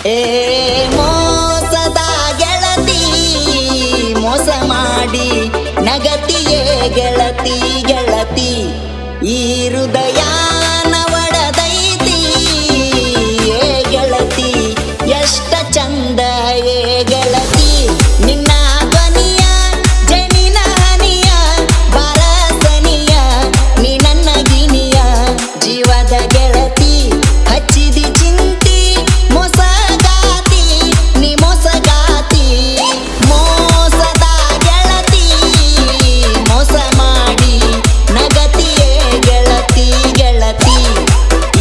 ಏ ಮೋಸದ ಗೆಳತಿ ಮೋಸ ಮಾಡಿ ನಗತಿಯೇ ಗೆಳತಿ ಗೆಳತಿ ಈ ಹೃದಯನ ಒಡದೈತಿ ಏ ಗೆಳತಿ ಎಷ್ಟ ಚಂದ ಏ ಗೆಳತಿ ನಿನ್ನ ಧ್ವನಿಯ ಜನಿನ ಹನಿಯ ಬಾರಸನಿಯ ನೀ ನನ್ನ ಗಿಣಿಯ ಜೀವದ ಗೆಳತಿ ಹಚ್ಚಿದಿ ಚಿಂತಿ ಮೋಸಗಾತಿ ನೀ ಮೋಸಗಾತಿ ಮೋಸದ ಗೆಳತಿ ಮೋಸ ಮಾಡಿ ನಗತಿಯೇ ಗೆಳತಿ ಗೆಳತಿ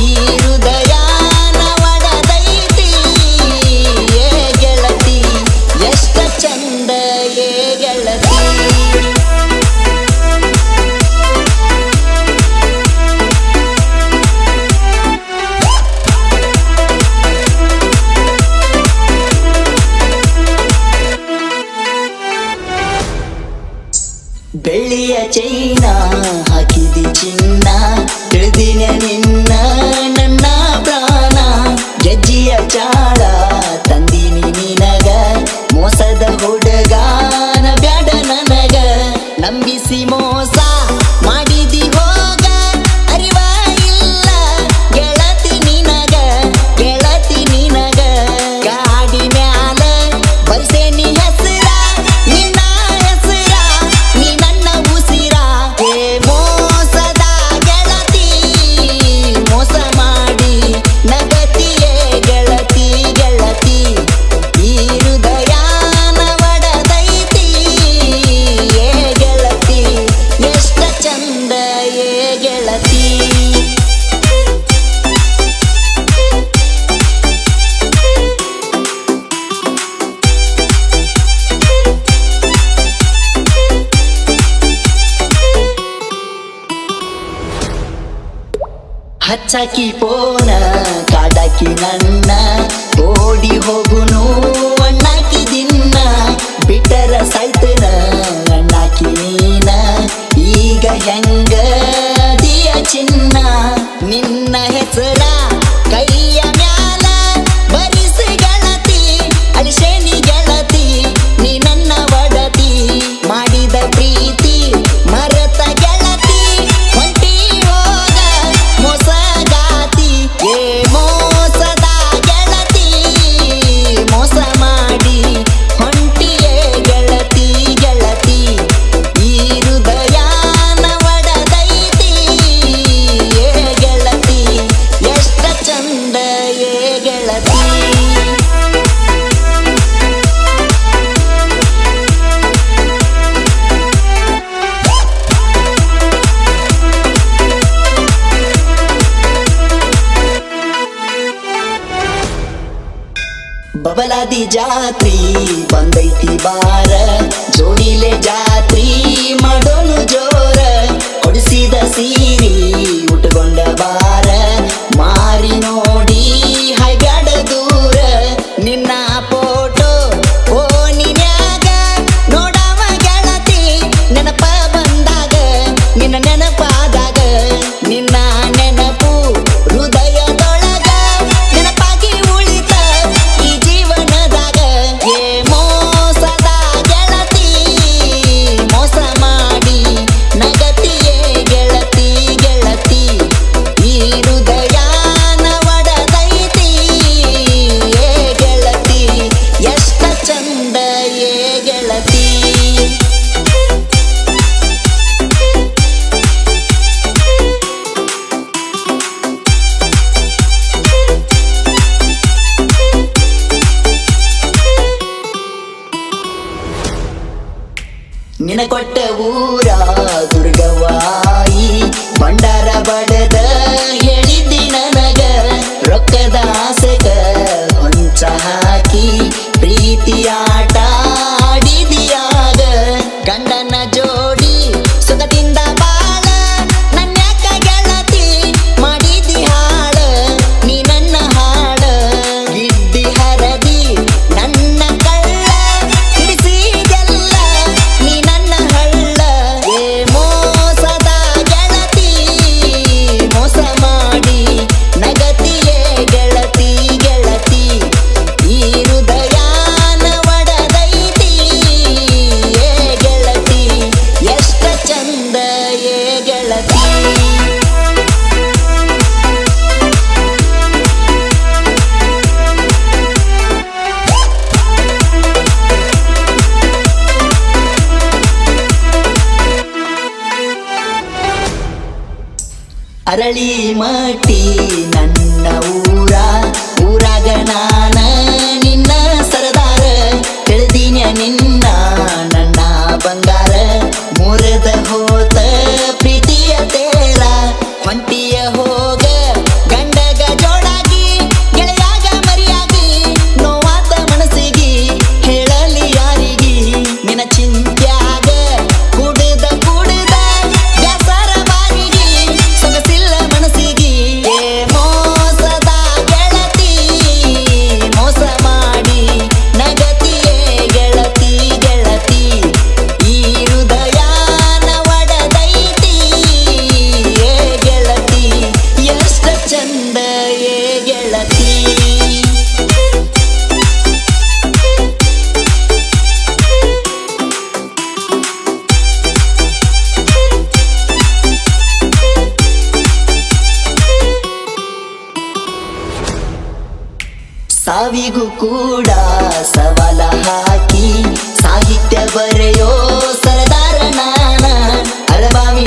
ಈ ಹೃದಯನ ಒಡದೈತಿ ಏ ಗೆಳತಿ ಎಷ್ಟ ಚಂದ ಏ ಗೆಳತಿ ಬೆಳ್ಳಿಯ ಚೈನ ಹಾಕಿದಿ ಚಿನ್ನ ತಿಳಿದಿನ ನಿನ್ನ ನನ್ನ ಪ್ರಾಣ ಗೆಜ್ಜಿಯ ಚಾಳ ತಂದಿನಿ ನಿನಗ ಮೋಸದ ಹುಡುಗಾನ ಬ್ಯಾಡ ನನಗ ನಂಬಿಸಿ ಮೋಸ ಮಾಡಿದಿ ಹೋಗ ಅರಿವ ಇಲ್ಲ ಗೆಳತಿ ನಿನಗ ಗಾಡಿ ಮ್ಯಾಲ ಬರ್ಸೇನಿ ಹೆಸರ ನಿನ್ನ ಹೆಸರ ನೀ ನನ್ನ ಉಸಿರ ಏ ಮೋಸದ ಗೆಳತಿ ಮೋಸ ಮಾಡಿ ನಗತಿಯೇ ಗೆಳತಿ ಗೆಳತಿ ಈ ಹೃದಯನ ಒಡದೈತಿ ಏ ಗೆಳತಿ ಎಷ್ಟ ಚಂದ ಏ ಗೆಳತಿ ಹಚ್ಚಾಕಿ ಪೋನ ಕಾಡಾಕಿ ನನ್ನ ಓಡಿ ಹೋಗುನು ಅಣ್ಣಾಕಿ ದಿನ್ನ ಬಿಟ್ಟರ ಸಾಯ್ತನ ಅಣ್ಣಾಕಿ ನೀನ ಈಗ ಹೆಂಗ ದಿಯ ಚಿನ್ನ ನಿನ್ನ ಹೆಸರ ಕೈಯ ಮ್ಯಾಲ ಬರಿಸಿ ಗೆಳತಿ ಅಳಿಸೇನಿ ಗೆಳತಿ ನೀ ನನ್ನ ಒಡತಿ ಮಾಡಿದ ಪ್ರೀತಿ ಮರತ ಗೆಳತಿ ಹೊಂಟಿ ಹೋಗ ಮೋಸಗಾತಿ ಏ ಮೋಸದ ಗೆಳತಿ ಮೋಸ ಮಾಡಿ ಹೊಂಟಿಯೇ ಗೆಳತಿ ಗೆಳತಿ ಈ ಹೃದಯನ ಒಡದೈತಿ ಏ ಗೆಳತಿ ಎಷ್ಟ ಚಂದ ಏ ಗೆಳತಿ ಬಬಲಾದಿ ಜಾತ್ರಿ ಬಂದೈತಿ ಬಾರ ಜೋಡಿಲೆ ಜಾತ್ರಿ ಮಾಡೋನು ಜೋರ ಹೊಡಿಸಿದ ಸೀರಿ ಉಟ್ಕೊಂಡ ಬಾರ ಮಾರಿ ನೋಡಿ ಹೈಬ್ಯಾಡ ದೂರ ನಿನ್ನ ಫೋಟೋ ಫೋನಿನ್ಯಾಗ ನೋಡವ ಗೆಳತಿ ನೆನಪ ಬಂದಾಗ ನಿನ್ನ ನೆನಪಾದಾಗ ನಿನ್ನ ನೆನಪು ಹೃದಯದೊಳಗ ನೆನಪಾಗಿ ಉಳಿತ ಈ ಜೀವನದಾಗ ಏ ಮೋಸದ ಗೆಳತಿ ಮೋಸ ಮಾಡಿ ನಗತಿಯೇ ಗೆಳತಿ ಗೆಳತಿ ಈ ಹೃದಯನ ಒಡದೈತಿ ಏ ಗೆಳತಿ ಎಷ್ಟ ಚಂದ ಏ ಗೆಳತಿ ನಿನ ಕೊಟ್ಟ ಊರ ದುರ್ಗವಾಯಿ ಭಂಡಾರ ಬಡದ ಹೇಳಿದ್ದಿ ನನಗ ರೊಕ್ಕದ ಆಸೆಗ ಹೊಂಚ ಹಾಕಿ ಪ್ರೀತಿ ಆಟ ಆಡಿದಿಯಾಗ ಗಂಡನ ಜೋಡಿ ಸುಖದಿಂದ ಬಾಳ ನನ್ಯಾಕ ಗೆಳತಿ ಮಾಡಿದಿ ಹಾಳ ನೀ ನನ್ನ ಹಾಳ ಗಿಡ್ಡಿ ಹರದಿ ನನ್ನ ಕಳ್ಳ ಹಿಡಿಸಿದೆಲ್ಲ ನೀ ನನ್ನ ಹಳ್ಳ ಏ ಮೋಸದ ಗೆಳತಿ ಮೋಸ ಮಾಡಿ ನಗತಿಯೇ ಗೆಳತಿ ಅರಳಿ ಮಟ್ಟಿ ನನ್ನ ಊರಾಗ ನಾನ ನಿನ್ನ ಸರದಾರ ತಿಳಿದೀನ ನಿನ್ನ ನನ್ನ ಬಂಗಾರ ಮುರಿದ ಹೋತ ಪ್ರೀತಿಯ ತೇರ ಹೊಂಟಿಯ ಹೋಗ ಗಂಡಗ ಜೋಡಾಗಿ ಗೆಳೆಯಾಗ ಮರಿಯಾಗಿ ನೋವಾತ ಮನಸ್ಸಿಗಿ ಹೇಳಲಿ ಯಾರಿಗಿ ನಿನ್ನ ಚಿಂತ್ಯಾಗ ಕುಡಿದ ಬ್ಯಾಸರ ಬಾರಿಗಿ ಸೊಗಸಿಲ್ಲ ಮನಸ್ಸಿಗಿ ಮೋಸದ ಗೆಳತಿ ಮೋಸ ಮಾಡಿ ನಗತಿಯೇ ಗೆಳತಿ ಗೆಳತಿ ಈ ಹೃದಯನ ಒಡದೈತಿ ಏ ಗೆಳತಿ ಎಷ್ಟ ಚಂದ ಏ ಗೆಳತಿ ಸಾವಿಗೂ ಕೂಡ ಸವಾಲ ಹಾಕಿ ಸಾಹಿತ್ಯ ಬರೆಯೋ ಸರದಾರ ನಾನ ಅಳಬಾವಿ